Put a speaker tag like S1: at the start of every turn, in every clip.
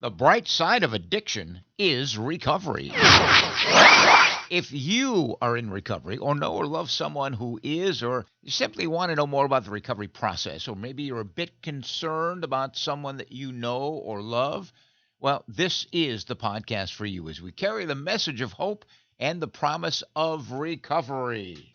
S1: The bright side of addiction is recovery. If you are in recovery or know or love someone who is, or you simply want to know more about the recovery process, or maybe you're a bit concerned about someone that you know or love, well, this is the podcast for you as we carry the message of hope and the promise of recovery.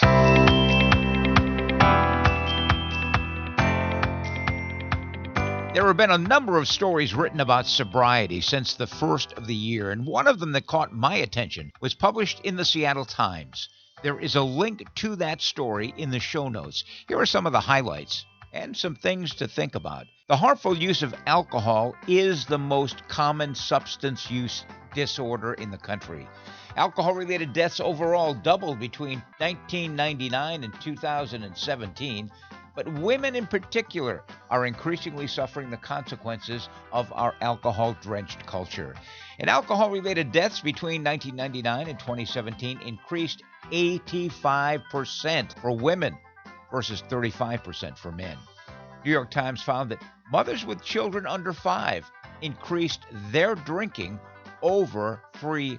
S1: There have been a number of stories written about sobriety since the first of the year, and one of them that caught my attention was published in the Seattle Times. There is a link to that story in the show notes. Here are some of the highlights and some things to think about. The harmful use of alcohol is the most common substance use disorder in the country. Alcohol-related deaths overall doubled between 1999 and 2017. But women in particular are increasingly suffering the consequences of our alcohol-drenched culture. And alcohol-related deaths between 1999 and 2017 increased 85% for women versus 35% for men. New York Times found that mothers with children under 5 increased their drinking over 300%.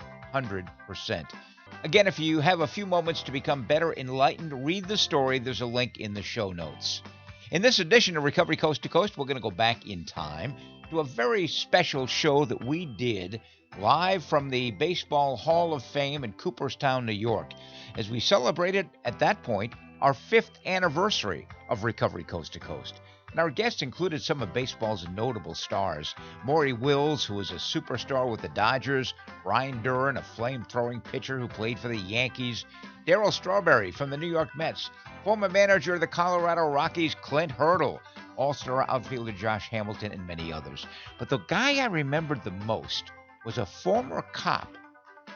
S1: Again, if you have a few moments to become better enlightened, read the story. There's a link in the show notes. In this edition of Recovery Coast to Coast, we're going to go back in time to a very special show that we did live from the Baseball Hall of Fame in Cooperstown, New York, as we celebrated, at that point, our 5th anniversary of Recovery Coast to Coast. And our guests included some of baseball's notable stars. Maury Wills, who was a superstar with the Dodgers, Ryan Duran, a flame-throwing pitcher who played for the Yankees, Darryl Strawberry from the New York Mets, former manager of the Colorado Rockies, Clint Hurdle, all-star outfielder Josh Hamilton, and many others. But the guy I remembered the most was a former cop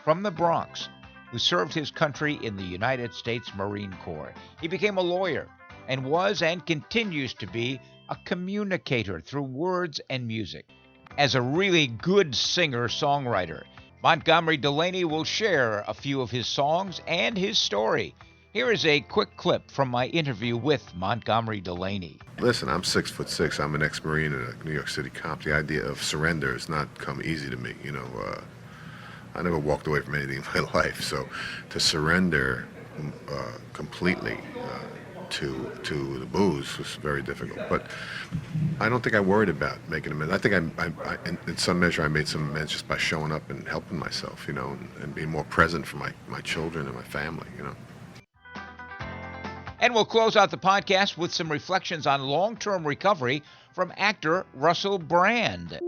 S1: from the Bronx who served his country in the United States Marine Corps. He became a lawyer and was and continues to be a communicator through words and music. As a really good singer-songwriter, Montgomery Delaney will share a few of his songs and his story. Here is a quick clip from my interview with Montgomery Delaney.
S2: Listen, I'm 6'6". I'm an ex-Marine and a New York City cop. The idea of surrender has not come easy to me. I never walked away from anything in my life, so to surrender completely to the booze was very difficult. But I don't think I worried about making amends. I think I in some measure I made some amends just by showing up and helping myself, and being more present for my children and my family,
S1: And we'll close out the podcast with some reflections on long-term recovery from actor Russell Brand.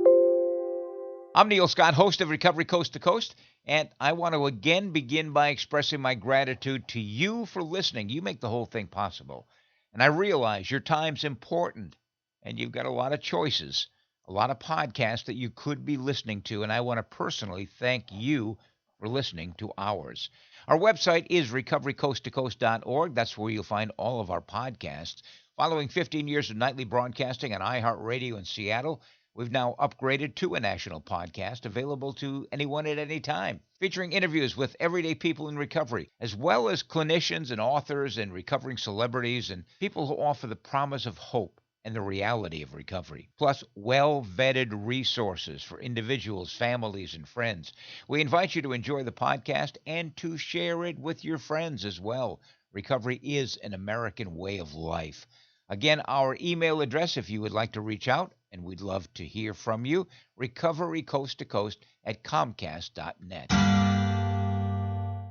S1: I'm Neil Scott, host of Recovery Coast to Coast, and I want to again begin by expressing my gratitude to you for listening. You make the whole thing possible. And I realize your time's important, and you've got a lot of choices, a lot of podcasts that you could be listening to, and I want to personally thank you for listening to ours. Our website is recoverycoasttocoast.org. That's where you'll find all of our podcasts. Following 15 years of nightly broadcasting on iHeart Radio in Seattle, we've now upgraded to a national podcast available to anyone at any time, featuring interviews with everyday people in recovery, as well as clinicians and authors and recovering celebrities and people who offer the promise of hope and the reality of recovery, plus well-vetted resources for individuals, families, and friends. We invite you to enjoy the podcast and to share it with your friends as well. Recovery is an American way of life. Again, our email address if you would like to reach out, and we'd love to hear from you, recoverycoasttocoast@comcast.net.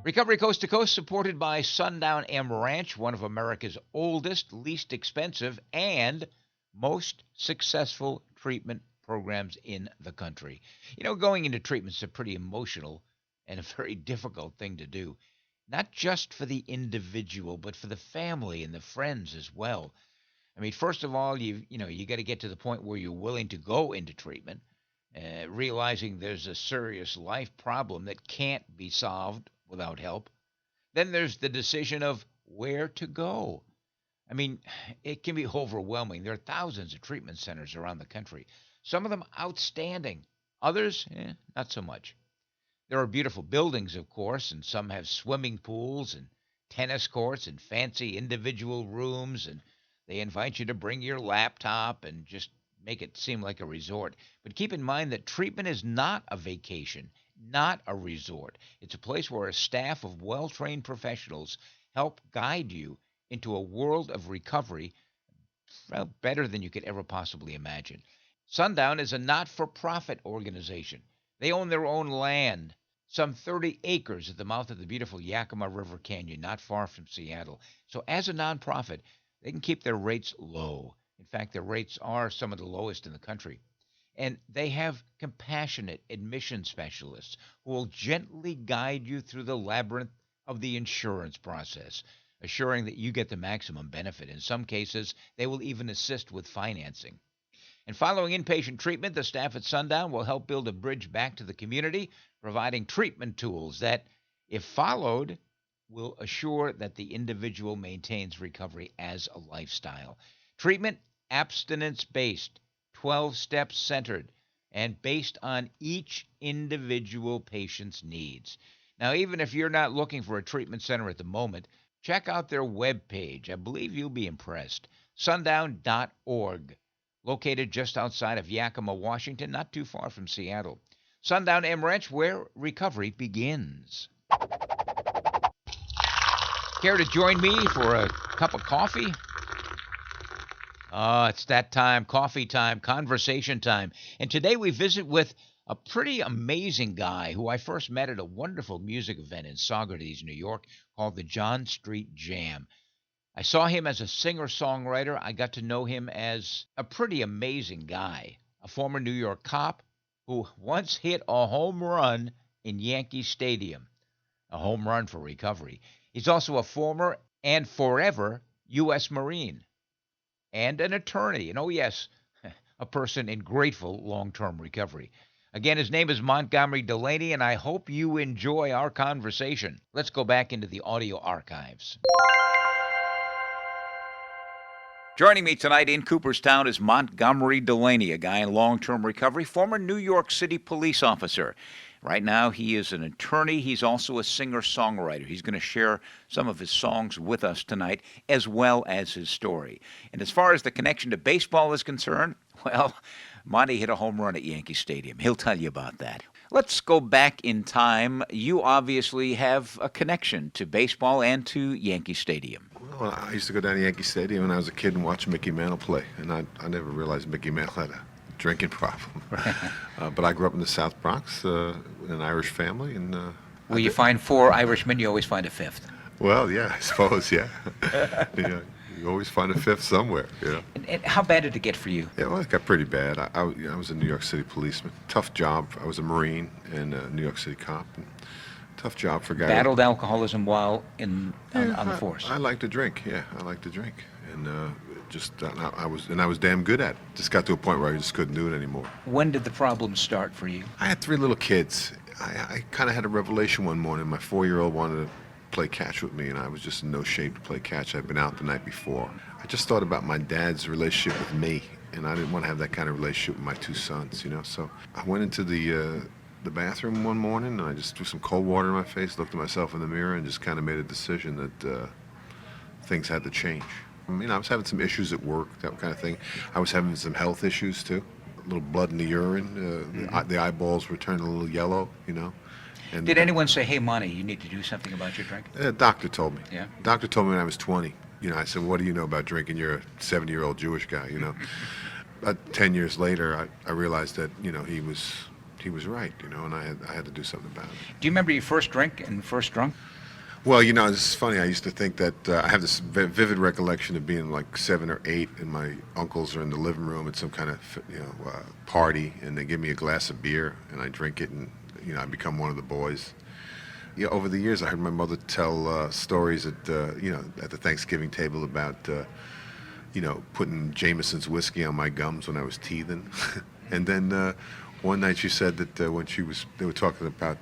S1: Recovery Coast to Coast, supported by Sundown M Ranch, one of America's oldest, least expensive, and most successful treatment programs in the country. Going into treatment is a pretty emotional and a very difficult thing to do, not just for the individual, but for the family and the friends as well. I mean, first of all, you got to get to the point where you're willing to go into treatment, realizing there's a serious life problem that can't be solved without help. Then there's the decision of where to go. I mean, it can be overwhelming. There are thousands of treatment centers around the country, some of them outstanding, others, not so much. There are beautiful buildings, of course, and some have swimming pools and tennis courts and fancy individual rooms, and they invite you to bring your laptop and just make it seem like a resort. But keep in mind that treatment is not a vacation, not a resort. It's a place where a staff of well trained professionals help guide you into a world of recovery, well, better than you could ever possibly imagine. Sundown is a not for profit organization. They own their own land, some 30 acres at the mouth of the beautiful Yakima River Canyon, not far from Seattle. So, as a nonprofit, they can keep their rates low. In fact, their rates are some of the lowest in the country. And they have compassionate admission specialists who will gently guide you through the labyrinth of the insurance process, assuring that you get the maximum benefit. In some cases, they will even assist with financing. And following inpatient treatment, the staff at Sundown will help build a bridge back to the community, providing treatment tools that, if followed, will assure that the individual maintains recovery as a lifestyle. Treatment, abstinence based, 12 steps centered, and based on each individual patient's needs. Now, even if you're not looking for a treatment center at the moment, check out their webpage. I believe you'll be impressed. Sundown.org, located just outside of Yakima, Washington, not too far from Seattle. Sundown M Ranch, where recovery begins. Care to join me for a cup of coffee? It's that time, coffee time, conversation time. And today we visit with a pretty amazing guy who I first met at a wonderful music event in Saugerties, New York, called the John Street Jam. I saw him as a singer-songwriter. I got to know him as a pretty amazing guy, a former New York cop who once hit a home run in Yankee Stadium, a home run for recovery. He's also a former and forever U.S. Marine and an attorney, and oh yes, a person in grateful long-term recovery. Again, his name is Montgomery Delaney, and I hope you enjoy our conversation. Let's go back into the audio archives. Joining me tonight in Cooperstown is Montgomery Delaney, a guy in long-term recovery, former New York City police officer. Right now, he is an attorney. He's also a singer-songwriter. He's going to share some of his songs with us tonight, as well as his story. And as far as the connection to baseball is concerned, well, Monty hit a home run at Yankee Stadium. He'll tell you about that. Let's go back in time. You obviously have a connection to baseball and to Yankee Stadium.
S2: Well, I used to go down to Yankee Stadium when I was a kid and watch Mickey Mantle play, and I never realized Mickey Mantle had a drinking problem. But I grew up in the South Bronx in an Irish family. And
S1: Well, you find 4 Irishmen, you always find a 5th.
S2: Well, yeah, I suppose, yeah. Yeah. You always find a 5th somewhere, you know.
S1: And how bad did it get for you?
S2: Yeah, well, it got pretty bad. I was a New York City policeman. Tough job. I was a Marine and a New York City cop. And tough job for a guy.
S1: Battled alcoholism while on the force.
S2: I like to drink. Yeah, I like to drink, and I was damn good at it. Just got to a point where I just couldn't do it anymore.
S1: When did the problem start for you?
S2: I had 3 little kids. I kind of had a revelation one morning. My 4-year-old wanted to play catch with me, and I was just in no shape to play catch. I'd been out the night before. I just thought about my dad's relationship with me, and I didn't want to have that kind of relationship with my 2 sons, you know. So I went into the bathroom one morning, and I just threw some cold water in my face, looked at myself in the mirror, and just kind of made a decision that things had to change. I mean, I was having some issues at work, that kind of thing. I was having some health issues, too. A little blood in the urine. The eyeballs were turning a little yellow, you know. And,
S1: did anyone say, hey, Monty, you need to do something about your drink?
S2: Doctor told me.
S1: Yeah?
S2: Doctor told me when I was 20. You know, I said, what do you know about drinking? You're a 70-year-old Jewish guy, you know. About 10 years later, I realized that, you know, he was right, you know, and I had to do something about it.
S1: Do you remember your first drink and first drunk?
S2: Well, you know, it's funny. I used to think that I have this vivid recollection of being like 7 or 8, and my uncles are in the living room at some kind of, you know, party, and they give me a glass of beer, and I drink it, and, you know, I become one of the boys. You know, over the years, I heard my mother tell stories at, you know, at the Thanksgiving table about, you know, putting Jameson's whiskey on my gums when I was teething. And then one night she said that they were talking about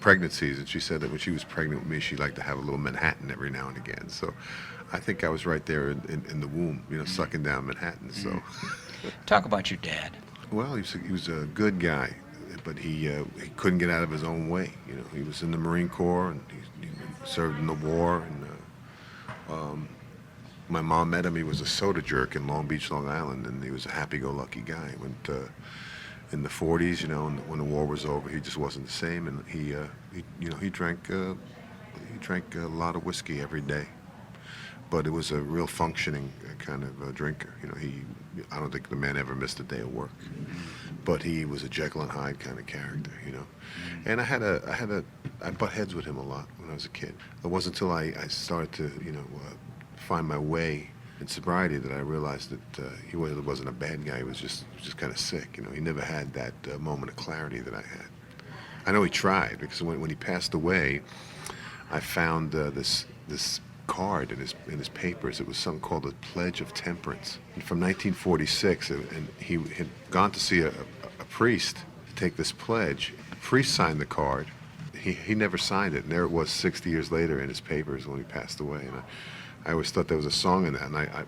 S2: pregnancies, and she said that when she was pregnant with me, she liked to have a little Manhattan every now and again. So I think I was right there in the womb, you know, sucking down Manhattan. So
S1: talk about your dad.
S2: Well, he was a good guy, but he couldn't get out of his own way. You know, he was in the Marine Corps, and he served in the war, and My mom met him. He was a soda jerk in Long Beach, Long Island, and he was a happy-go-lucky guy. Went in the 40s, you know, and when the war was over, he just wasn't the same, and he drank a lot of whiskey every day. But it was a real functioning kind of drinker. You know, I don't think the man ever missed a day of work. But he was a Jekyll and Hyde kind of character, you know. And I butt heads with him a lot when I was a kid. It wasn't until I started to, find my way in sobriety that I realized that he wasn't a bad guy. He was just kind of sick, you know. He never had that moment of clarity that I had. I know he tried, because when he passed away, I found this card in his papers. It was something called the Pledge of Temperance, and from 1946, and he had gone to see a priest to take this pledge. The priest signed the card. He never signed it, and there it was 60 years later in his papers when he passed away. And I always thought there was a song in that, and I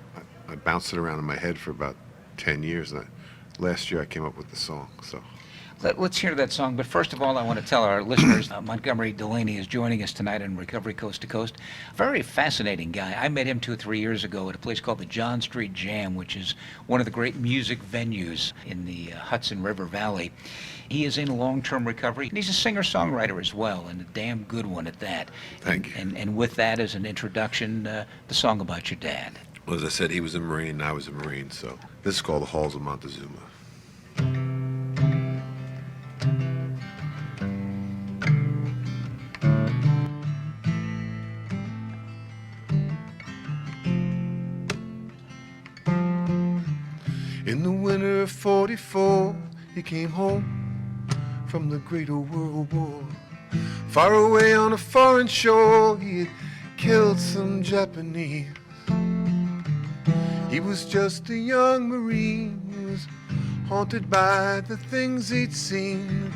S2: bounced it around in my head for about 10 years, and last year I came up with the song. So
S3: Let's hear that song, but first of all, I want to tell our listeners, Montgomery Delaney is joining us tonight on Recovery Coast to Coast. Very fascinating guy. I met him 2 or 3 years ago at a place called the John Street Jam, which is one of the great music venues in the Hudson River Valley. He is in long-term recovery, and he's a singer-songwriter as well, and a damn good one at that.
S2: Thank you.
S3: And with that as an introduction, the song about your dad.
S2: Well, as I said, he was a Marine, and I was a Marine, so this is called The Halls of Montezuma. In the winter of 44, he came home from the Great World War. Far away on a foreign shore, he had killed some Japanese. He was just a young Marine. He was haunted by the things he'd seen,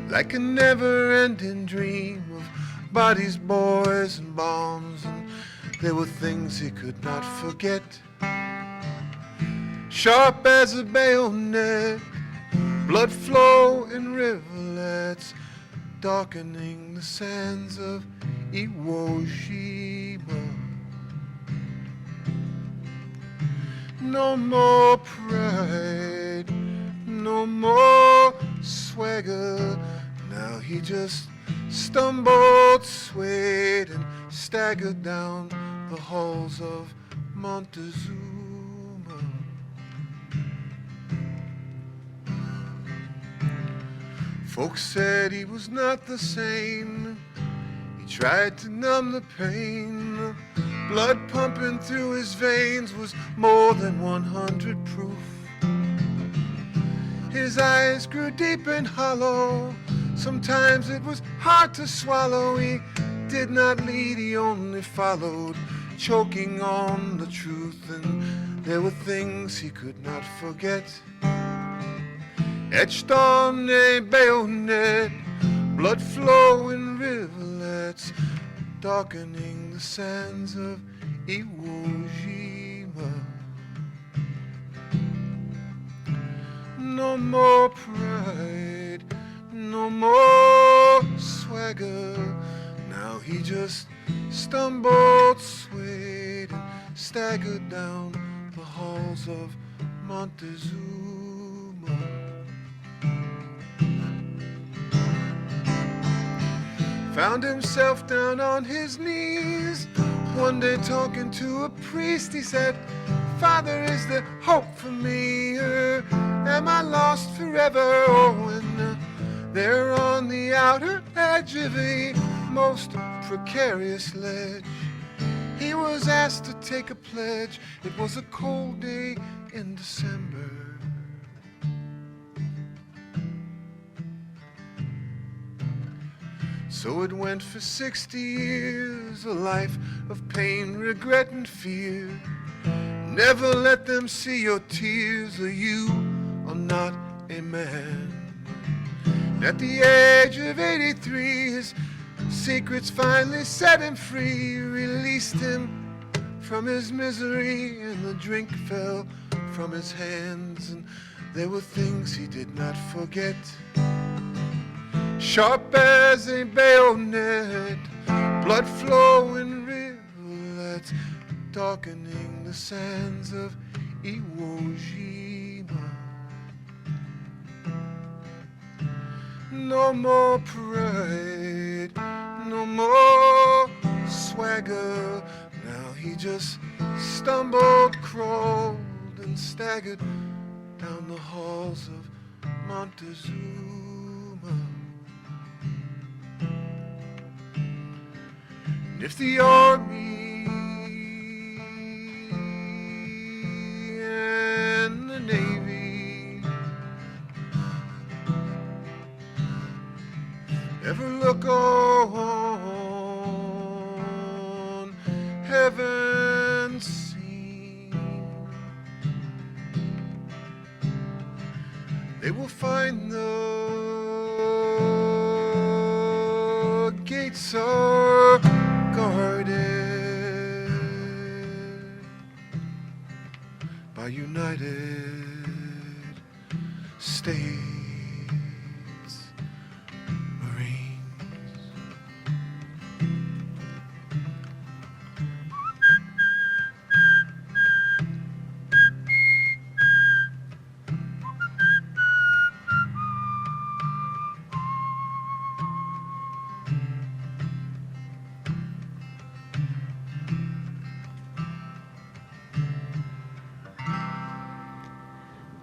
S2: like a never-ending dream of bodies, boys, and bombs. And there were things he could not forget. Sharp as a bayonet, blood flow in rivulets, darkening the sands of Iwo Jima. No more pride, no more swagger. Now he just stumbled, swayed, and staggered down the halls of Montezuma. Folks said he was not the same. He tried to numb the pain. The blood pumping through his veins was more than 100 proof. His eyes grew deep and hollow. Sometimes it was hard to swallow. He did not lead, he only followed, choking on the truth. And there were things he could not forget. Etched on a bayonet, blood flowing rivulets, darkening the sands of Iwo Jima. No more pride, no more swagger. Now he just stumbled, swayed, and staggered down the halls of Montezuma. Found himself down on his knees. One day talking to a priest, he said, "Father, is there hope for me? Or am I lost forever?" Oh, and they're on the outer edge of a most precarious ledge. He was asked to take a pledge. It was a cold day in December. So it went for 60 years, a life of pain, regret, and fear. Never let them see your tears, or you are not a man. And at the age of 83, his secrets finally set him free, released him from his misery, and the drink fell from his hands. And there were things he did not forget. Sharp as a bayonet, blood flowing rivulets, darkening the sands of Iwo Jima. No more pride, no more swagger. Now he just stumbled, crawled, and staggered down the halls of Montezuma. And if the army and the navy ever look on heaven's scene, they will find the gates are guarded by United States Marines.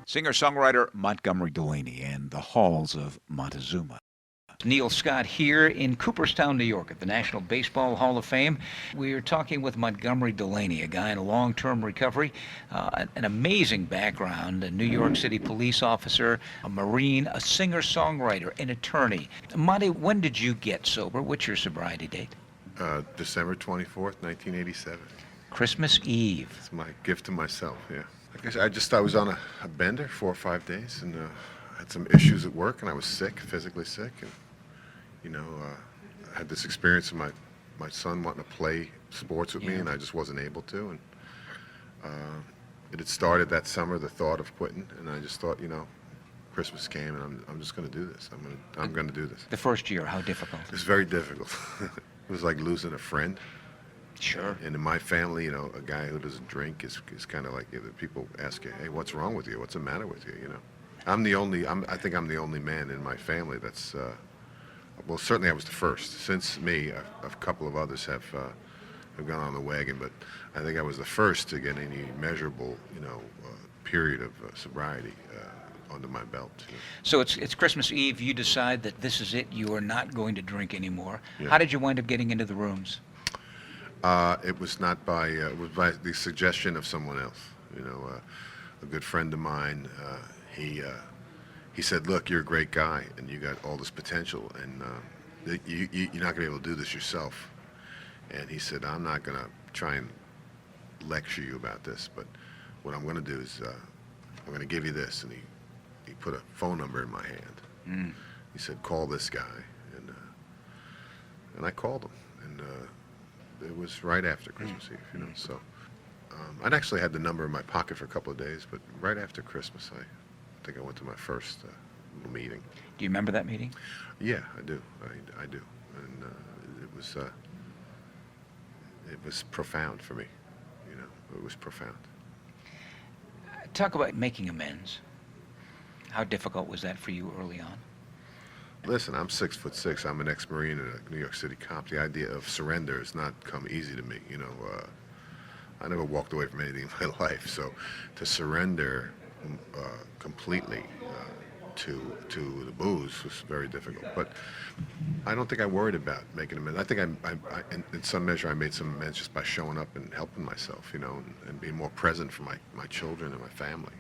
S3: Singer-songwriter Montgomery Delaney and the halls of Montezuma. Neil Scott here in Cooperstown, New York at the National Baseball Hall of Fame. We are talking with Montgomery Delaney, a guy in a long-term recovery, an amazing background, a New York City police officer, a Marine, a singer-songwriter, an attorney. Monty, when did you get sober? What's your sobriety date?
S2: December 24th, 1987.
S3: Christmas Eve.
S2: It's my gift to myself, yeah. I guess I was on a bender 4 or 5 days, and had some issues at work, and I was sick, physically sick, and I had this experience of my son wanting to play sports with me, and I just wasn't able to, and it had started that summer, the thought of quitting, and I just thought, Christmas came, and I'm just going to do this. I'm going to do this.
S3: The first year, how difficult?
S2: It was very difficult. It was like losing a friend.
S3: Sure.
S2: And in my family, a guy who doesn't drink is kind of like, people ask you, hey, what's wrong with you? What's the matter with you? I think I'm the only man in my family that's, well, certainly I was the first. Since me, a couple of others have gone on the wagon, but I think I was the first to get any measurable, period of sobriety under my belt.
S3: So it's Christmas Eve. You decide that this is it. You are not going to drink anymore.
S2: Yeah.
S3: How did you wind up getting into the rooms?
S2: It was not by, it was by the suggestion of someone else. A good friend of mine, he said, look, you're a great guy, and you got all this potential, and you're not going to be able to do this yourself. And he said, I'm not going to try and lecture you about this, but what I'm going to do is I'm going to give you this. And he put a phone number in my hand.
S3: Mm.
S2: He said, call this guy. And I called him. And it was right after Christmas Eve, so I'd actually had the number in my pocket for a couple of days, but right after Christmas, I think I went to my first little meeting.
S3: Do you remember that meeting?
S2: Yeah, I do. I do, and it was profound for me. It was profound.
S3: Talk about making amends. How difficult was that for you early on?
S2: Listen, I'm 6'6". I'm an ex-Marine and a New York City cop. The idea of surrender has not come easy to me. I never walked away from anything in my life. So to surrender completely to the booze was very difficult. But I don't think I worried about making amends. I think in some measure I made some amends just by showing up and helping myself, and being more present for my children and my family,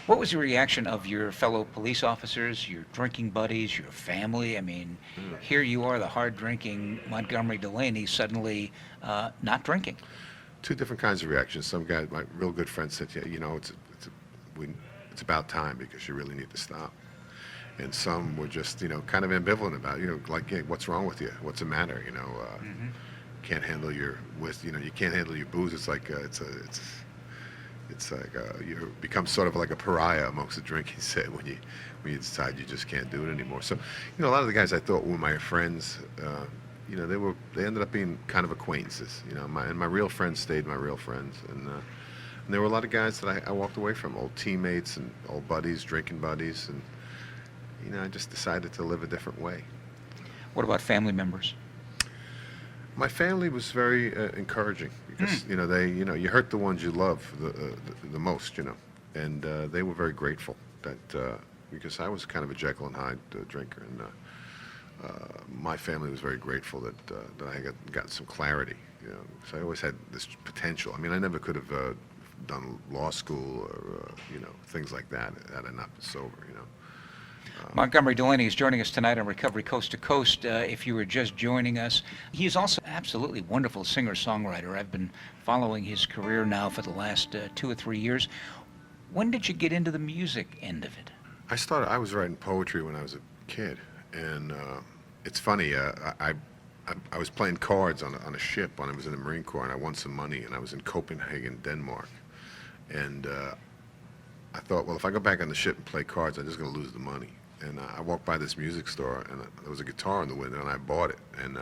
S3: What was the reaction of your fellow police officers, your drinking buddies, your family? I mean, here you are, the hard-drinking Montgomery Delaney, suddenly not drinking.
S2: Two different kinds of reactions. Some guy, my real good friend, said, yeah, it's about time because you really need to stop. And some were just, kind of ambivalent about it, like, hey, what's wrong with you? What's the matter? Can't handle your you can't handle your booze. It's like you become sort of like a pariah amongst the drinking set when you decide you just can't do it anymore. So, a lot of the guys I thought were my friends, they ended up being kind of acquaintances. My real friends stayed my real friends, and there were a lot of guys that I walked away from, old teammates and old buddies, drinking buddies, and I just decided to live a different way.
S3: What about family members?
S2: My family was very encouraging because you hurt the ones you love the most, and they were very grateful that because I was kind of a Jekyll and Hyde drinker, and my family was very grateful that I got some clarity. So I always had this potential. I mean, I never could have done law school or things like that had I not been sober.
S3: Montgomery Delaney is joining us tonight on Recovery Coast to Coast. If you were just joining us, he is also an absolutely wonderful singer-songwriter. I've been following his career now for the last 2 or 3 years. When did you get into the music end of it?
S2: I was writing poetry when I was a kid, and it's funny. I was playing cards on a ship when I was in the Marine Corps, and I won some money, and I was in Copenhagen, Denmark, and I thought, well, if I go back on the ship and play cards, I'm just going to lose the money. And I walked by this music store, and there was a guitar in the window, and I bought it. And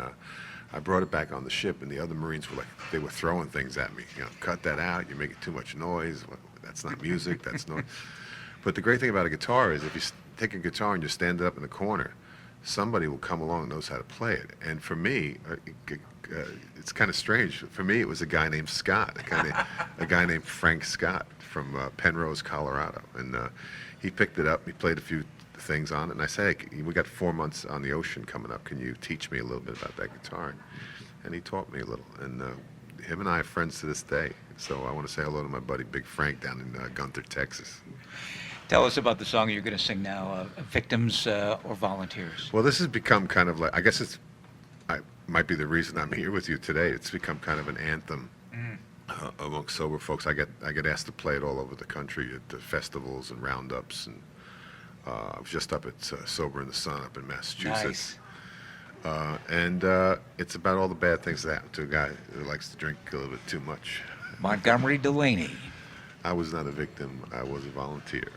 S2: I brought it back on the ship, and the other Marines they were throwing things at me. Cut that out. You're making too much noise. That's not music. That's noise. But the great thing about a guitar is if you take a guitar and you stand it up in the corner, somebody will come along and knows how to play it. And for me, it's kind of strange. For me, it was a guy named Scott, a guy named Frank Scott from Penrose, Colorado. And he picked it up. He played a few things on it, and I said, hey, we got 4 months on the ocean coming up. Can you teach me a little bit about that guitar? And he taught me a little. And him and I are friends to this day. So I want to say hello to my buddy Big Frank down in Gunther, Texas.
S3: Tell us about the song you're going to sing now, Victims or Volunteers.
S2: Well, this has become kind of like, I guess might be the reason I'm here with you today. It's become kind of an anthem among sober folks. I get asked to play it all over the country at the festivals and roundups, and I was just up at Sober in the Sun up in Massachusetts.
S3: Nice.
S2: And it's about all the bad things that happen to a guy who likes to drink a little bit too much.
S3: Montgomery Delaney.
S2: I was not a victim. I was a volunteer.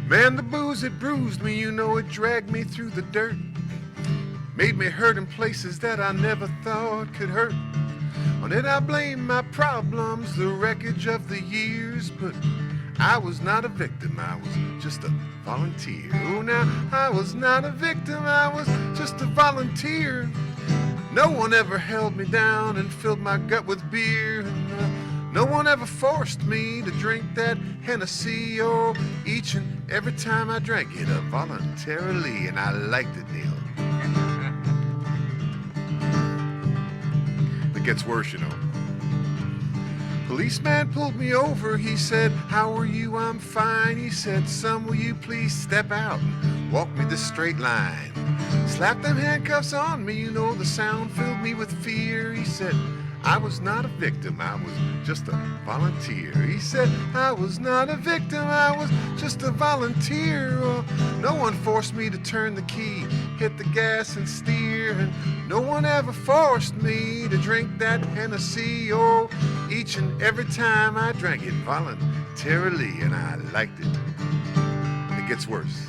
S2: Man, the booze, it bruised me, it dragged me through the dirt. Made me hurt in places that I never thought could hurt. On it I blame my problems, the wreckage of the years. But I was not a victim, I was just a volunteer. Oh, now, I was not a victim, I was just a volunteer. No one ever held me down and filled my gut with beer. And, no one ever forced me to drink that Hennessy. Oh, each and every time I drank it voluntarily, and I liked it, Neil. It gets worse, Policeman pulled me over, he said, how are you? I'm fine. He said, son, will you please step out and walk me this straight line? Slapped them handcuffs on me, the sound filled me with fear. He said, I was not a victim, I was just a volunteer. He said, I was not a victim, I was just a volunteer. Oh, no one forced me to turn the key, hit the gas and steer. And no one ever forced me to drink that Hennessy. Oh, each and every time I drank it voluntarily, and I liked it. It gets worse.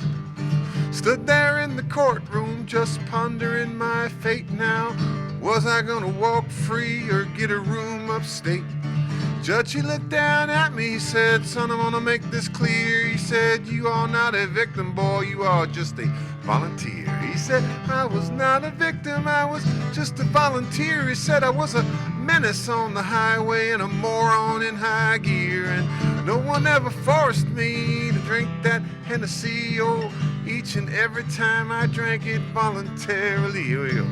S2: Stood there in the courtroom just pondering my fate now. Was I gonna walk free or get a room upstate? Judge, he looked down at me, he said, son, I wanna make this clear. He said, you are not a victim, boy, you are just a volunteer. He said, I was not a victim, I was just a volunteer. He said, I was a menace on the highway and a moron in high gear. And no one ever forced me to drink that Hennessy. Oh, each and every time I drank it voluntarily. Here we go.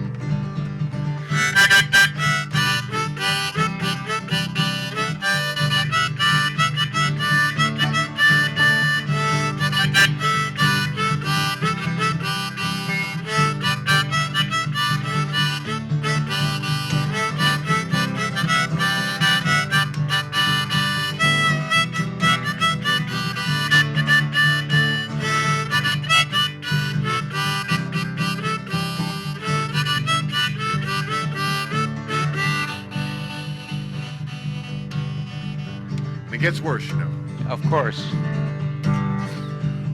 S2: And it gets worse, you know.
S3: Of course.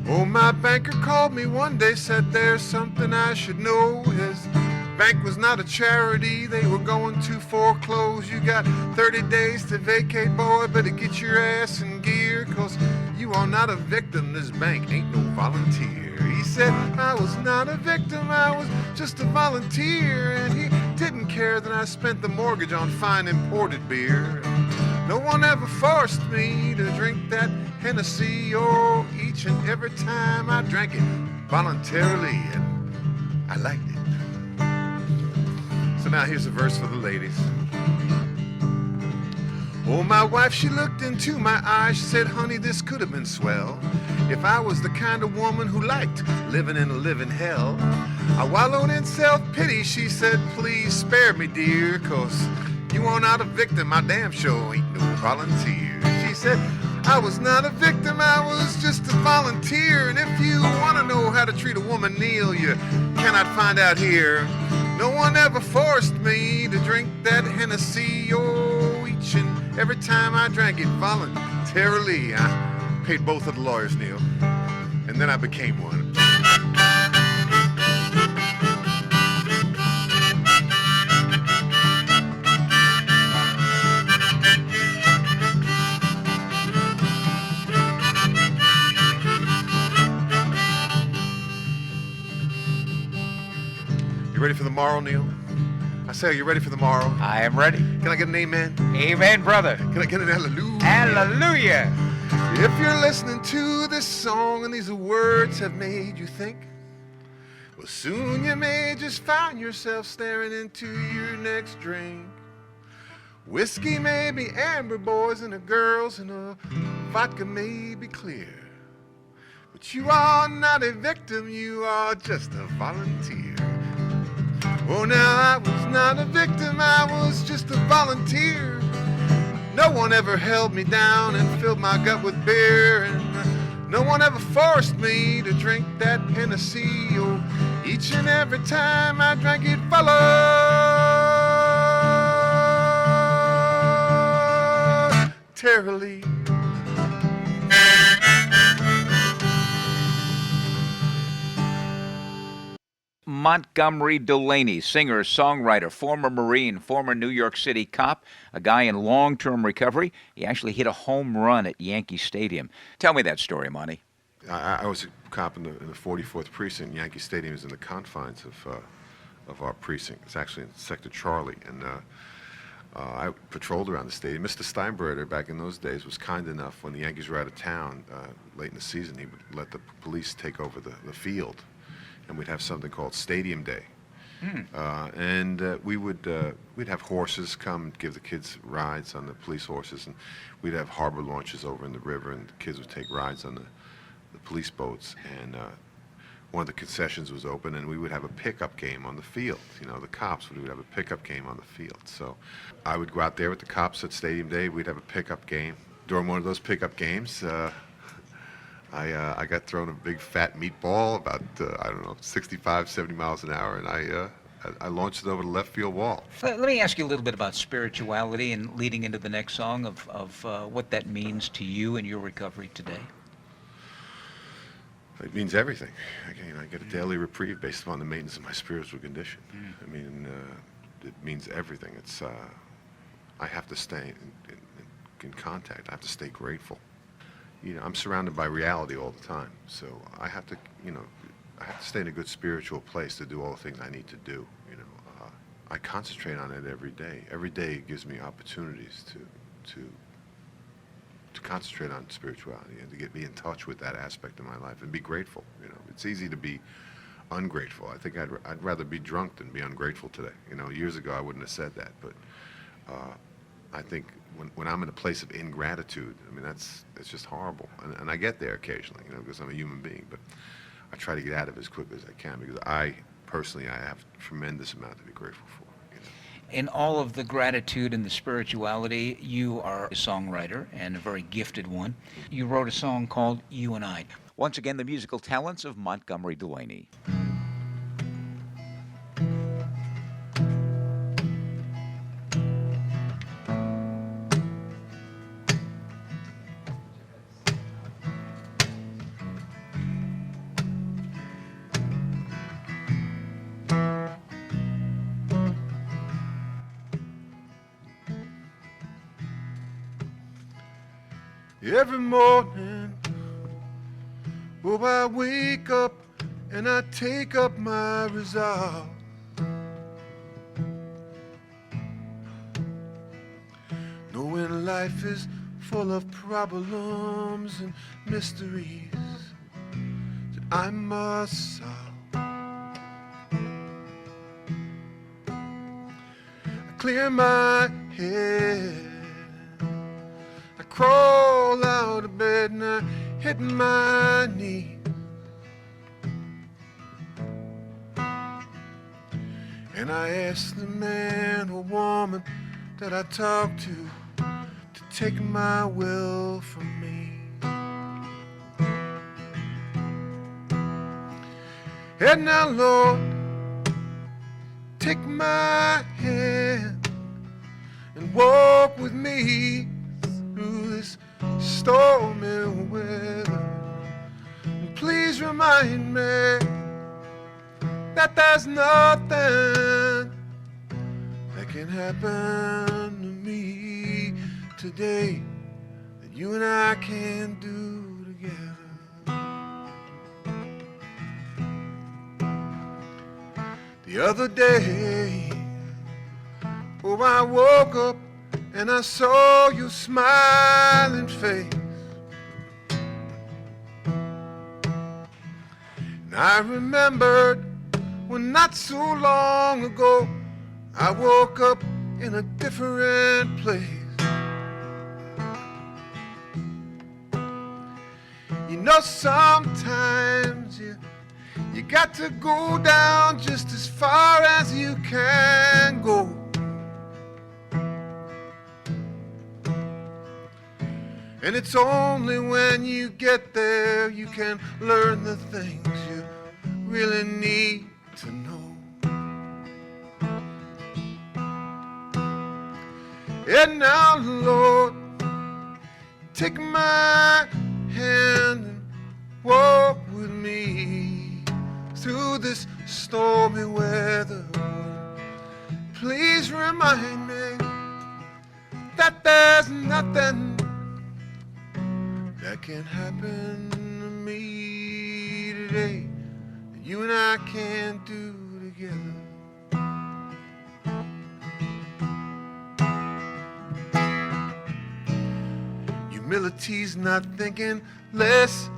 S2: Oh, my banker called me one day, said there's something I should know. His bank was not a charity, they were going to foreclose. You got 30 days to vacate, boy, better get your ass in gear, 'cause you are not a victim, this bank ain't no volunteer. He said I was not a victim, I was just a volunteer, and he didn't care that I spent the mortgage on fine imported beer. No one ever forced me to drink that Hennessy, oh, each and every time I drank it voluntarily, and I liked it. So now here's a verse for the ladies. Oh, my wife, she looked into my eyes, she said, honey, this could have been swell if I was the kind of woman who liked living in a living hell. I wallowed in self-pity, she said, please spare me, dear, 'cause you are not a victim, I damn sure ain't no volunteer. She said, I was not a victim, I was just a volunteer, and if you want to know how to treat a woman, Neil, you cannot find out here. No one ever forced me to drink that Hennessy, oh, each and every time I drank it voluntarily. I paid both of the lawyers, Neil, and then I became one. You ready for the morrow, Neil? I say, are you ready for the morrow?
S1: I am ready.
S2: Can I get an amen?
S1: Amen, brother.
S2: Can I get an hallelujah?
S1: Hallelujah.
S2: If you're listening to this song and these words have made you think, well, soon you may just find yourself staring into your next drink. Whiskey may be amber, boys and the girls, and a vodka may be clear. But you are not a victim, you are just a volunteer. Oh, now I was not a victim, I was just a volunteer. No one ever held me down and filled my gut with beer, and no one ever forced me to drink that Hennessy. Oh, each and every time I drank it voluntarily.
S1: Montgomery Delaney, singer, songwriter, former Marine, former New York City cop, a guy in long-term recovery. He actually hit a home run at Yankee Stadium. Tell me that story, Monty.
S2: I was a cop in the 44th precinct. Yankee Stadium is in the confines of our precinct. It's actually in Sector Charlie, and I patrolled around the stadium. Mr. Steinbrenner, back in those days, was kind enough when the Yankees were out of town late in the season. He would let the police take over the field, and we'd have something called Stadium Day. We'd have horses come give the kids rides on the police horses, and we'd have harbor launches over in the river, and the kids would take rides on the police boats, and one of the concessions was open, and we would have a pickup game on the field. You know, the cops would have a pickup game on the field. So I would go out there with the cops at Stadium Day. We'd have a pickup game. During one of those pickup games, I got thrown a big fat meatball about, 65, 70 miles an hour, and I launched it over the left field wall.
S3: Let me ask you a little bit about spirituality and leading into the next song of what that means to you and your recovery today.
S2: It means everything. I get a daily reprieve based upon the maintenance of my spiritual condition. I mean, it means everything. It's I have to stay in contact. I have to stay grateful. You know, I'm surrounded by reality all the time, so I have to stay in a good spiritual place to do all the things I need to do. You know, I concentrate on it every day. Every day it gives me opportunities to concentrate on spirituality and to be in touch with that aspect of my life and be grateful. You know, it's easy to be ungrateful. I think I'd rather be drunk than be ungrateful today. You know, years ago I wouldn't have said that, but I think when I'm in a place of ingratitude, I mean, it's just horrible. And I get there occasionally, you know, because I'm a human being, but I try to get out of it as quickly as I can, because I personally have a tremendous amount to be grateful for. You know?
S3: In all of the gratitude and the spirituality, you are a songwriter, and a very gifted one. You wrote a song called You and I.
S1: Once again, the musical talents of Montgomery Delaney.
S2: Every morning, oh, I wake up and I take up my resolve. Knowing life is full of problems and mysteries that I must solve. I clear my head, I crawl out of bed and I hit my knees. And I ask the man or woman that I talk to take my will from me. And now, Lord, take my hand and walk with me through this stormy weather. And please remind me that there's nothing that can happen to me today that you and I can't do together. The other day, oh, I woke up and I saw your smiling face. And I remembered when not so long ago I woke up in a different place. You know, sometimes you got to go down just as far as you can go. And it's only when you get there you can learn the things you really need to know. And now, Lord, take my hand and walk with me through this stormy weather. Please remind me that there's nothing that can happen to me today that you and I can't do together. Humility's not thinking less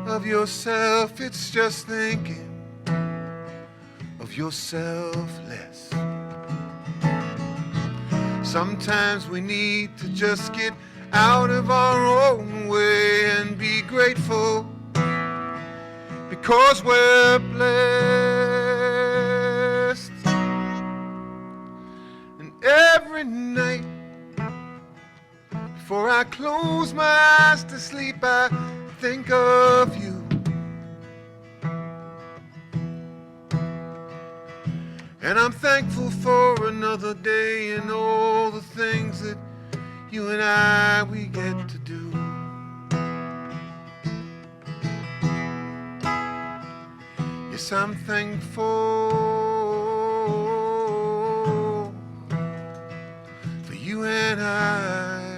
S2: of yourself, it's just thinking of yourself less. Sometimes we need to just get out of our own way and be grateful because we're blessed. And every night before I close my eyes to sleep, I think of you. And I'm thankful for another day and all the things that you and I, we get to do. Yes, I'm thankful for you and I.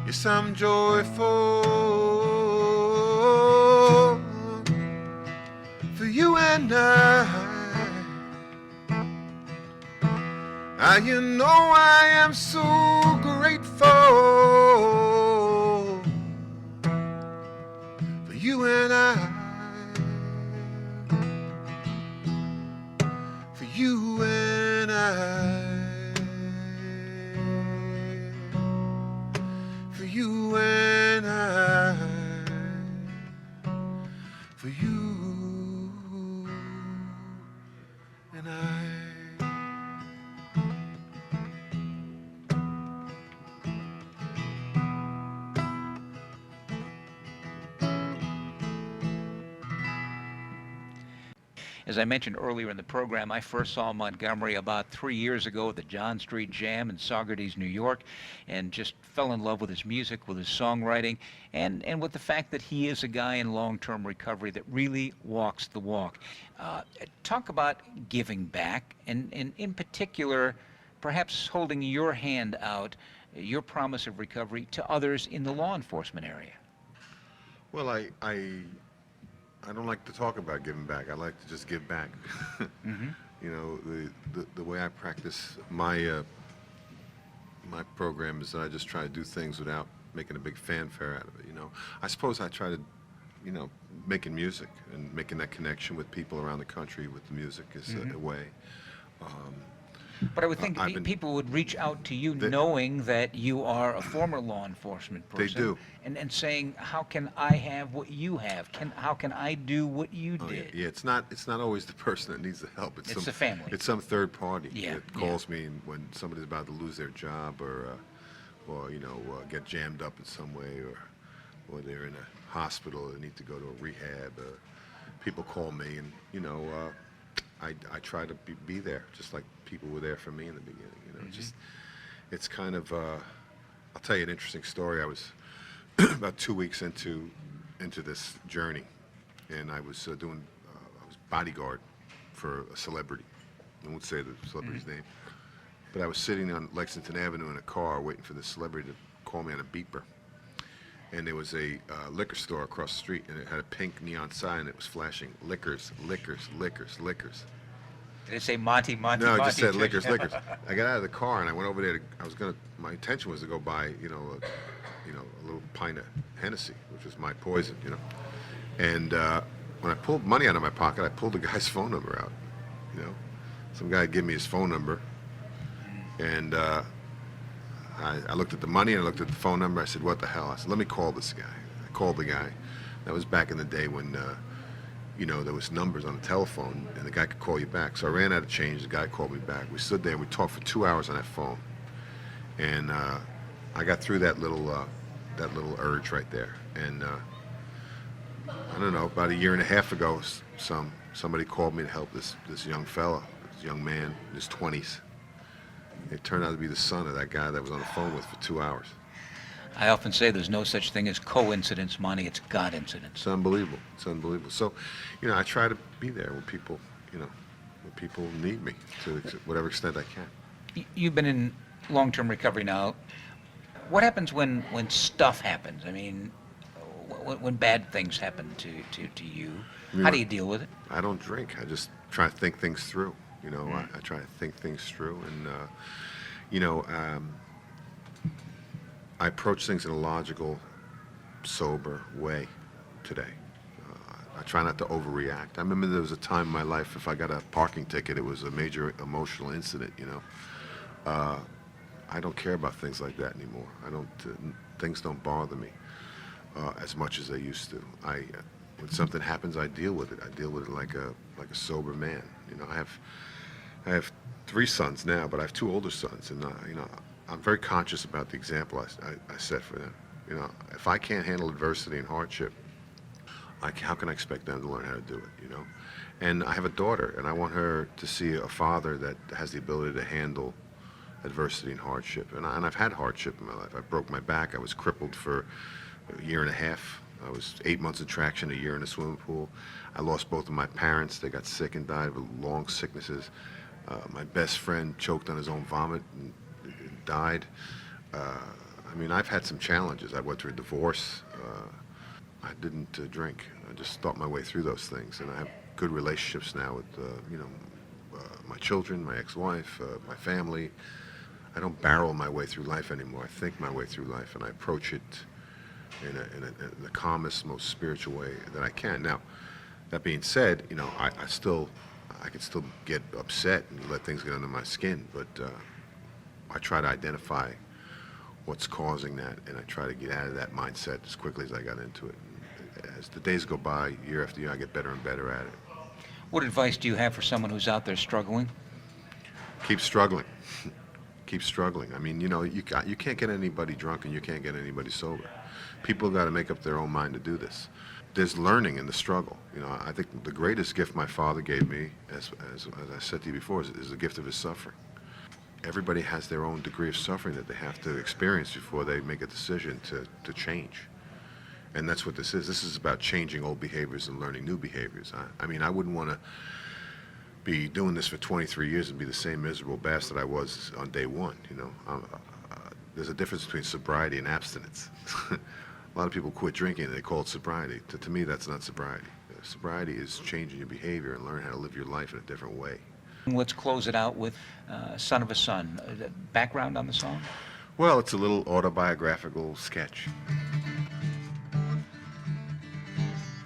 S2: Yes, I'm joyful for you and I. You know I am so grateful for you and I. For you and I. For you and I. For you and I.
S3: As I mentioned earlier in the program, I first saw Montgomery about 3 years ago at the John Street Jam in Saugerties, New York, and just fell in love with his music, with his songwriting, and with the fact that he is a guy in long-term recovery that really walks the walk. Talk about giving back, and in particular, perhaps holding your hand out, your promise of recovery to others in the law enforcement area?
S2: Well, I don't like to talk about giving back. I like to just give back.
S3: Hmm.
S2: You know, the way I practice my my program is that I just try to do things without making a big fanfare out of it. You know, I suppose I try to, you know, making music and making that connection with people around the country with the music is a way. Um,
S3: But I would think
S2: I've been,
S3: people would reach out to you
S2: they,
S3: knowing that you are a former law enforcement
S2: they
S3: person
S2: do.
S3: and saying, how can I have what you have? How can I do what you
S2: Oh yeah,
S3: did?
S2: yeah. It's not always the person that needs the help.
S3: It's the family.
S2: It's some third party
S3: Yeah,
S2: that calls me when somebody's about to lose their job or you know get jammed up in some way or they're in a hospital and need to go to a rehab. People call me and you know I try to be there just like people were there for me in the beginning. You know, just it's kind of I'll tell you an interesting story. I was about 2 weeks into this journey, and I was doing I was bodyguard for a celebrity. I won't say the celebrity's name, but I was sitting on Lexington Avenue in a car waiting for the celebrity to call me on a beeper. And there was a liquor store across the street, and it had a pink neon sign that was flashing liquors, liquors, liquors, liquors.
S3: Did it say Monty, Monty,
S2: No, it
S3: Monty?
S2: just said liquors, liquors. I got out of the car and I went over there. My intention was to go buy, you know, a little pint of Hennessy, which was my poison, you know. And when I pulled money out of my pocket, I pulled the guy's phone number out, you know. Some guy gave me his phone number, and I looked at the money and I looked at the phone number. I said, "What the hell?" I said, "Let me call this guy." I called the guy. That was back in the day when. You know, there was numbers on the telephone, and the guy could call you back. So I ran out of change. The guy called me back. We stood there and we talked for 2 hours on that phone, and I got through that little urge right there. And I don't know, about a year and a half ago, somebody called me to help this young fella, this young man in his 20s. It turned out to be the son of that guy that was on the phone with for 2 hours.
S3: I often say there's no such thing as coincidence, Monty. It's God incidence.
S2: It's unbelievable. It's unbelievable. So, you know, I try to be there when people, you know, when people need me to whatever extent I can.
S3: You've been in long-term recovery now. What happens when stuff happens? I mean, when bad things happen to you, how do you deal with it?
S2: I don't drink. I just try to think things through. You know, I try to think things through, and you know, I approach things in a logical, sober way today. I try not to overreact. I remember there was a time in my life, if I got a parking ticket, it was a major emotional incident, you know. I don't care about things like that anymore. Things don't bother me as much as they used to. When something happens, I deal with it. I deal with it like a sober man. You know, I have 3 sons now, but I have 2 older sons, and you know, I'm very conscious about the example I set for them. You know, if I can't handle adversity and hardship, how can I expect them to learn how to do it, you know? And I have a daughter, and I want her to see a father that has the ability to handle adversity and hardship. And I've had hardship in my life. I broke my back. I was crippled for a year and a half. I was 8 months in traction, a year in a swimming pool. I lost both of my parents. They got sick and died of long sicknesses. My best friend choked on his own vomit and died. I mean, I've had some challenges. I went through a divorce. I didn't drink. I just thought my way through those things, and I have good relationships now with, you know, my children, my ex-wife, my family. I don't barrel my way through life anymore. I think my way through life, and I approach it in the calmest, most spiritual way that I can. Now, that being said, you know, I can still get upset and let things get under my skin, but I try to identify what's causing that, and I try to get out of that mindset as quickly as I got into it. And as the days go by, year after year, I get better and better at it.
S3: What advice do you have for someone who's out there struggling?
S2: Keep struggling. Keep struggling. I mean, you know, you can't get anybody drunk and you can't get anybody sober. People got to make up their own mind to do this. There's learning in the struggle. You know, I think the greatest gift my father gave me, as I said to you before, is the gift of his suffering. Everybody has their own degree of suffering that they have to experience before they make a decision to change. And that's what this is. This is about changing old behaviors and learning new behaviors. I mean, I wouldn't want to be doing this for 23 years and be the same miserable bastard I was on day one. You know, there's a difference between sobriety and abstinence. A lot of people quit drinking and they call it sobriety. To me, that's not sobriety. Sobriety is changing your behavior and learning how to live your life in a different way.
S3: Let's close it out with Son of a Son. Background on the song?
S2: Well, it's a little autobiographical sketch.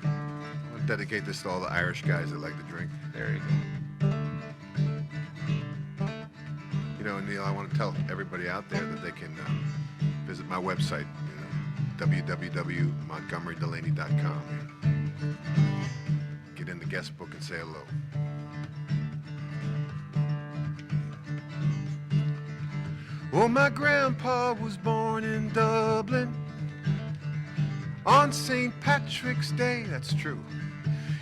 S2: I want to dedicate this to all the Irish guys that like to drink.
S3: There you go.
S2: You know, Neil, I want to tell everybody out there that they can visit my website, www.montgomerydelaney.com. Get in the guest book and say hello. Well, my grandpa was born in Dublin on St. Patrick's Day, that's true.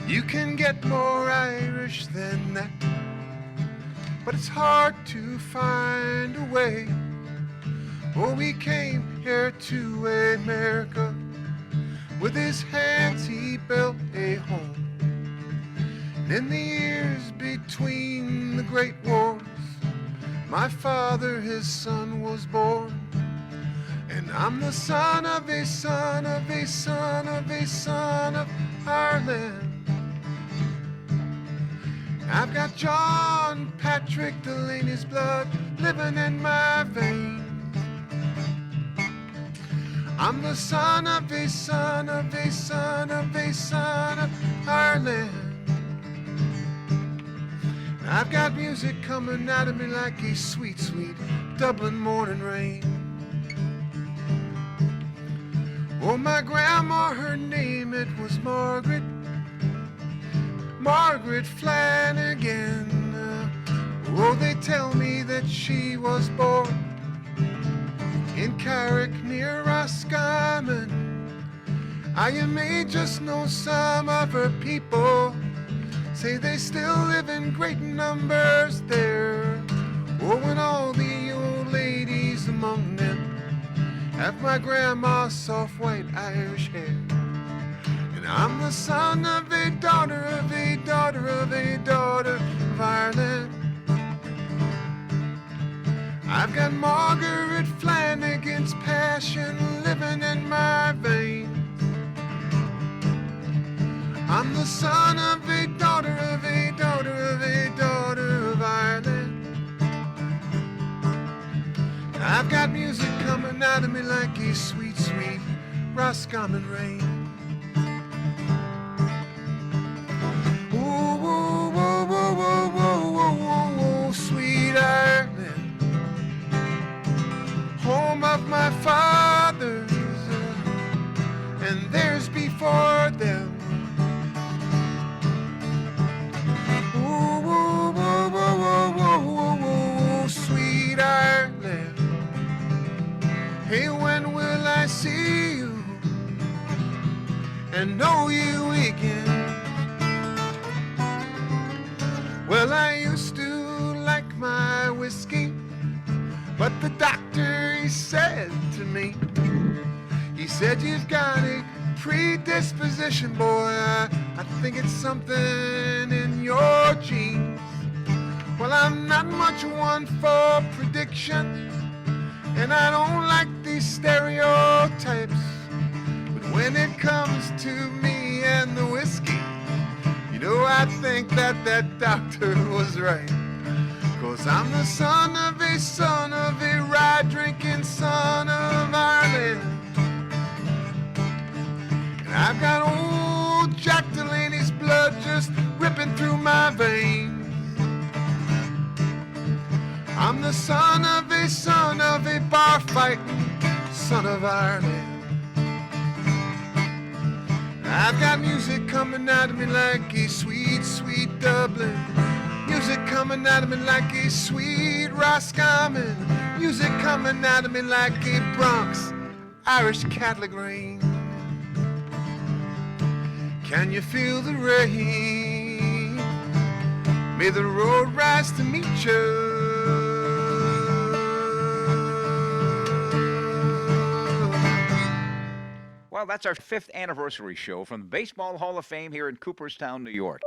S2: You can get more Irish than that, but it's hard to find a way. Oh, he came here to America. With his hands he built a home. And in the years between the great wars, my father, his son, was born. And I'm the son of a son of a son of a son of Ireland. I've got John Patrick Delaney's blood living in my veins. I'm the son of a son of a son of a son of Ireland. I've got music coming out of me like a sweet, sweet Dublin morning rain. Oh, my grandma, her name, it was Margaret. Margaret Flanagan. Oh, they tell me that she was born in Carrick near Roscommon. I may just know some of her people, say they still live in great numbers there. Oh, and all the old ladies among them have my grandma's soft white Irish hair. And I'm the son of a daughter of a daughter of a daughter of Ireland. I've got Margaret Flanagan's passion living in my veins. I'm the son of a daughter of a daughter of a daughter of Ireland. I've got music coming out of me like a sweet, sweet Roscommon rain. Whoa, whoa, whoa, whoa, whoa, whoa, whoa, whoa, whoa, sweet Ireland, home of my fathers, and theirs before them. Whoa, whoa, whoa, whoa, whoa, whoa, whoa, whoa, sweet Ireland. Hey, when will I see you and know you again? Well, I used to like my whiskey, but the doctor, he said to me, he said, you've got a predisposition, boy. I think it's something in your genes. Well, I'm not much one for prediction, and I don't like these stereotypes. But when it comes to me and the whiskey, you know, I think that that doctor was right. 'Cause I'm the son of a rye-drinking son of Ireland. And I've got old Jack Delaney's blood just ripping through my veins. I'm the son of a bar-fighting son of Ireland. I've got music coming out of me like a sweet, sweet Dublin. Music coming out of me like a sweet Roscommon. Music coming out of me like a Bronx Irish Catholic rain. Can you feel the rain? May the road rise to meet you.
S1: Well, that's our 5th anniversary show from the Baseball Hall of Fame here in Cooperstown, New York.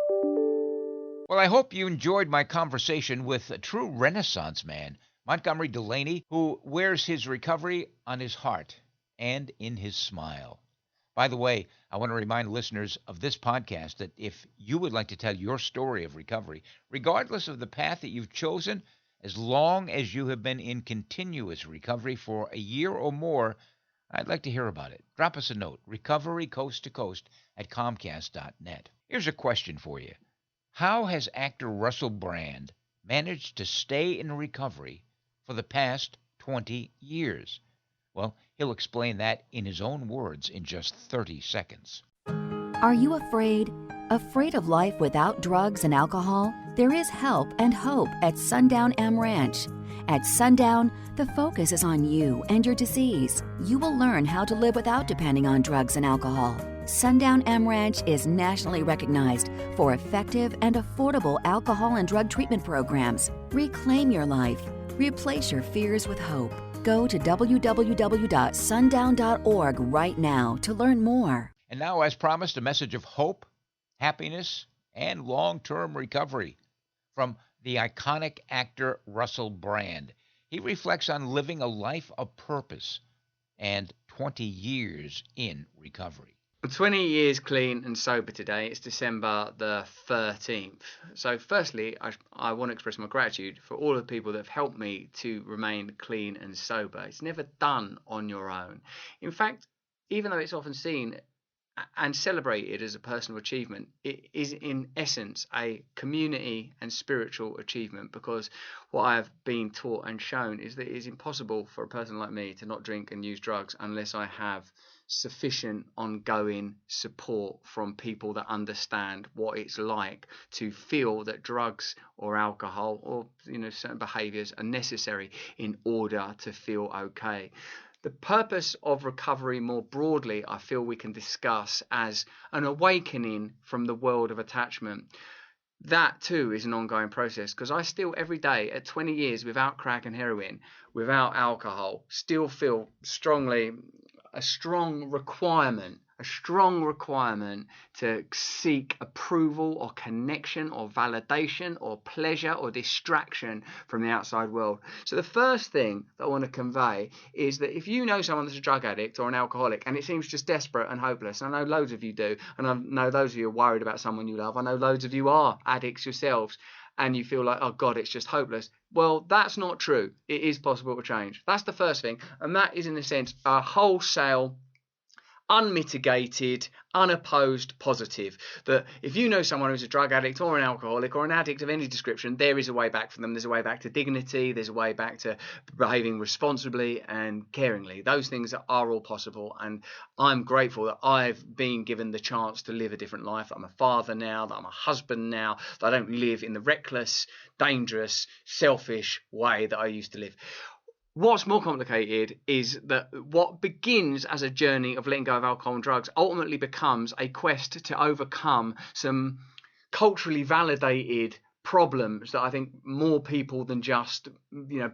S1: Well, I hope you enjoyed my conversation with a true Renaissance man, Montgomery Delaney, who wears his recovery on his heart and in his smile. By the way, I want to remind listeners of this podcast that if you would like to tell your story of recovery, regardless of the path that you've chosen, as long as you have been in continuous recovery for a year or more, I'd like to hear about it. Drop us a note, recoverycoasttocoast@comcast.net. Here's a question for you. How has actor Russell Brand managed to stay in recovery for the past 20 years? Well, he'll explain that in his own words in just 30 seconds.
S4: Are you afraid? Afraid of life without drugs and alcohol? There is help and hope at Sundown M Ranch. At Sundown, the focus is on you and your disease. You will learn how to live without depending on drugs and alcohol. Sundown M Ranch is nationally recognized for effective and affordable alcohol and drug treatment programs. Reclaim your life. Replace your fears with hope. Go to www.sundown.org right now to learn more.
S1: And now, as promised, a message of hope, happiness, and long-term recovery from the iconic actor Russell Brand. He reflects on living a life of purpose and 20 years in recovery.
S5: 20 years clean and sober today. It's December the 13th. So firstly, I want to express my gratitude for all the people that have helped me to remain clean and sober. It's never done on your own. In fact, even though it's often seen and celebrated as a personal achievement, it is in essence a community and spiritual achievement, because what I have been taught and shown is that it is impossible for a person like me to not drink and use drugs unless I have sufficient ongoing support from people that understand what it's like to feel that drugs or alcohol or certain behaviors are necessary in order to feel okay. The purpose of recovery more broadly, I feel we can discuss as an awakening from the world of attachment. That too is an ongoing process, because I still every day at 20 years without crack and heroin, without alcohol, still feel a strong requirement to seek approval or connection or validation or pleasure or distraction from the outside world. So the first thing that I want to convey is that if you know someone that's a drug addict or an alcoholic and it seems just desperate and hopeless, and I know loads of you do, and I know those of you are worried about someone you love, I know loads of you are addicts yourselves, and you feel like, oh God, it's just hopeless. Well, that's not true. It is possible to change. That's the first thing. And that is, in a sense, a wholesale, unmitigated, unopposed positive. That if you know someone who's a drug addict or an alcoholic or an addict of any description, there is a way back for them. There's a way back to dignity. There's a way back to behaving responsibly and caringly. Those things are all possible. And I'm grateful that I've been given the chance to live a different life. That I'm a father now, that I'm a husband now, that I don't live in the reckless, dangerous, selfish way that I used to live. What's more complicated is that what begins as a journey of letting go of alcohol and drugs ultimately becomes a quest to overcome some culturally validated problems that I think more people than just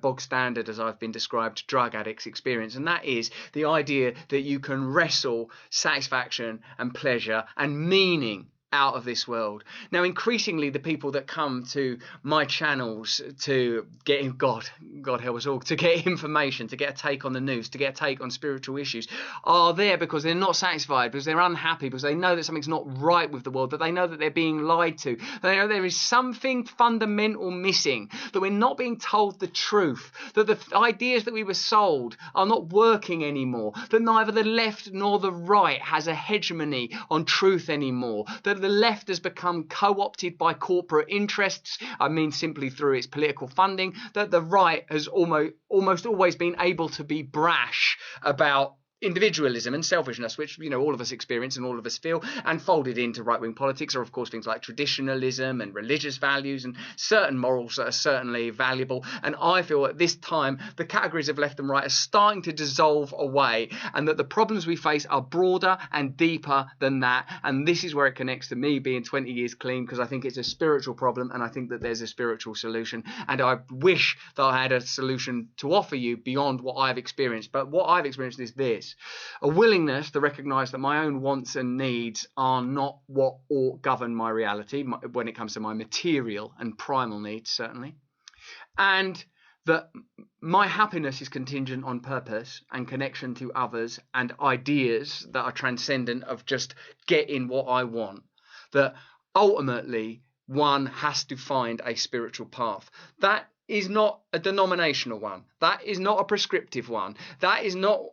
S5: bog standard, as I've been described, drug addicts experience. And that is the idea that you can wrestle satisfaction and pleasure and meaning out of this world. Now, increasingly, the people that come to my channels to get God help us all, to get information, to get a take on the news, to get a take on spiritual issues, are there because they're not satisfied, because they're unhappy, because they know that something's not right with the world, that they know that they're being lied to, they know there is something fundamental missing, that we're not being told the truth, that the ideas that we were sold are not working anymore, that neither the left nor the right has a hegemony on truth anymore, that the left has become co-opted by corporate interests, I mean simply through its political funding, that the right has almost always been able to be brash about individualism and selfishness, which all of us experience and all of us feel, and folded into right-wing politics are of course things like traditionalism and religious values and certain morals that are certainly valuable. And I feel at this time the categories of left and right are starting to dissolve away, and that the problems we face are broader and deeper than that. And this is where it connects to me being 20 years clean, because I think it's a spiritual problem, and I think that there's a spiritual solution, and I wish that I had a solution to offer you beyond what I've experienced. But what I've experienced is this: this: a willingness to recognize that my own wants and needs are not what ought govern my reality when it comes to my material and primal needs, certainly, and that my happiness is contingent on purpose and connection to others and ideas that are transcendent of just getting what I want. That ultimately one has to find a spiritual path. That is not a denominational one. That is not a prescriptive one. That is not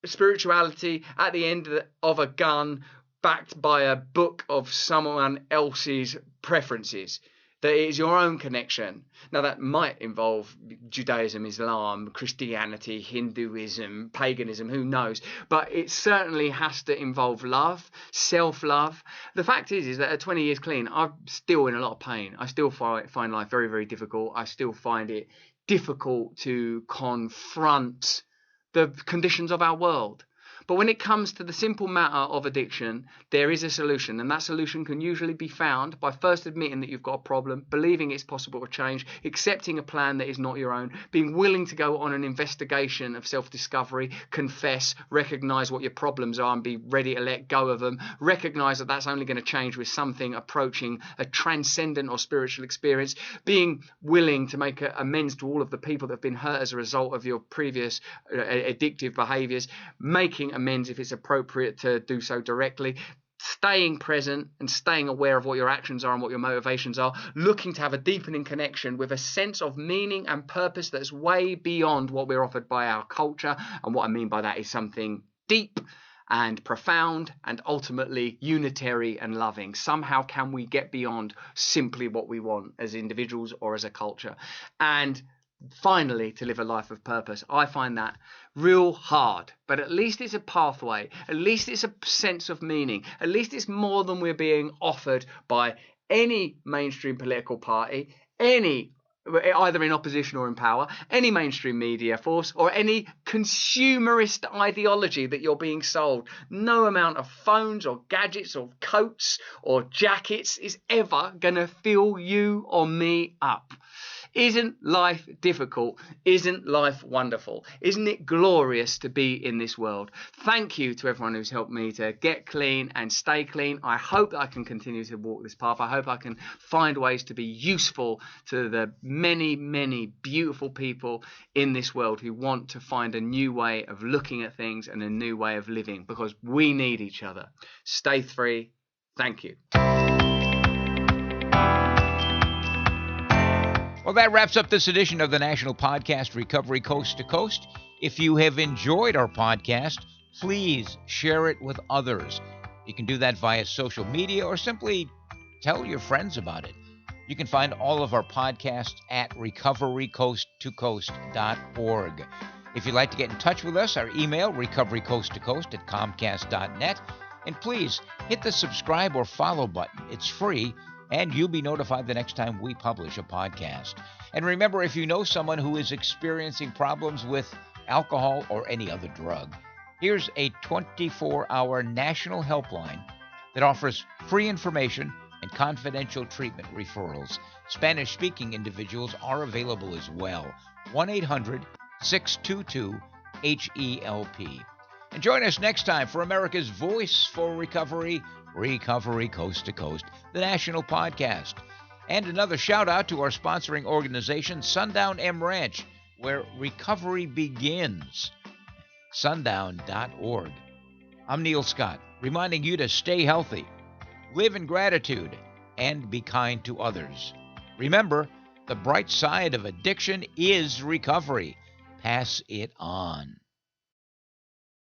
S5: spirituality at the end of a gun backed by a book of someone else's preferences. That it is your own connection. Now, that might involve Judaism, Islam, Christianity, Hinduism, paganism, who knows? But it certainly has to involve love, self-love. The fact is that at 20 years clean, I'm still in a lot of pain. I still find life very, very difficult. I still find it difficult to confront the conditions of our world. But when it comes to the simple matter of addiction, there is a solution, and that solution can usually be found by first admitting that you've got a problem, believing it's possible to change, accepting a plan that is not your own, being willing to go on an investigation of self-discovery, confess, recognise what your problems are and be ready to let go of them, recognise that that's only going to change with something approaching a transcendent or spiritual experience, being willing to make amends to all of the people that have been hurt as a result of your previous addictive behaviours, making amends if it's appropriate to do so directly, staying present and staying aware of what your actions are and what your motivations are, looking to have a deepening connection with a sense of meaning and purpose that's way beyond what we're offered by our culture. And what I mean by that is something deep and profound and ultimately unitary and loving. Somehow can we get beyond simply what we want as individuals or as a culture? And finally, to live a life of purpose. I find that real hard, but at least it's a pathway. At least it's a sense of meaning. At least it's more than we're being offered by any mainstream political party, either in opposition or in power, any mainstream media force, or any consumerist ideology that you're being sold. No amount of phones or gadgets or coats or jackets is ever going to fill you or me up. Isn't life difficult? Isn't life wonderful? Isn't it glorious to be in this world? Thank you to everyone who's helped me to get clean and stay clean. I hope that I can continue to walk this path. I hope I can find ways to be useful to the many, many beautiful people in this world who want to find a new way of looking at things and a new way of living, because we need each other. Stay free. Thank you.
S1: Well, that wraps up this edition of the National Podcast Recovery Coast to Coast. If you have enjoyed our podcast, please share it with others. You can do that via social media or simply tell your friends about it. You can find all of our podcasts at recoverycoasttocoast.org. If you'd like to get in touch with us, our email, recoverycoasttocoast@comcast.net. And please hit the subscribe or follow button. It's free, and you'll be notified the next time we publish a podcast. And remember, if you know someone who is experiencing problems with alcohol or any other drug, here's a 24-hour national helpline that offers free information and confidential treatment referrals. Spanish-speaking individuals are available as well. 1-800-622-HELP. And join us next time for America's Voice for Recovery, Recovery Coast to Coast, the National Podcast. And another shout out to our sponsoring organization, Sundown M Ranch, where recovery begins. Sundown.org. I'm Neil Scott, reminding you to stay healthy, live in gratitude, and be kind to others. Remember, the bright side of addiction is recovery. Pass it on.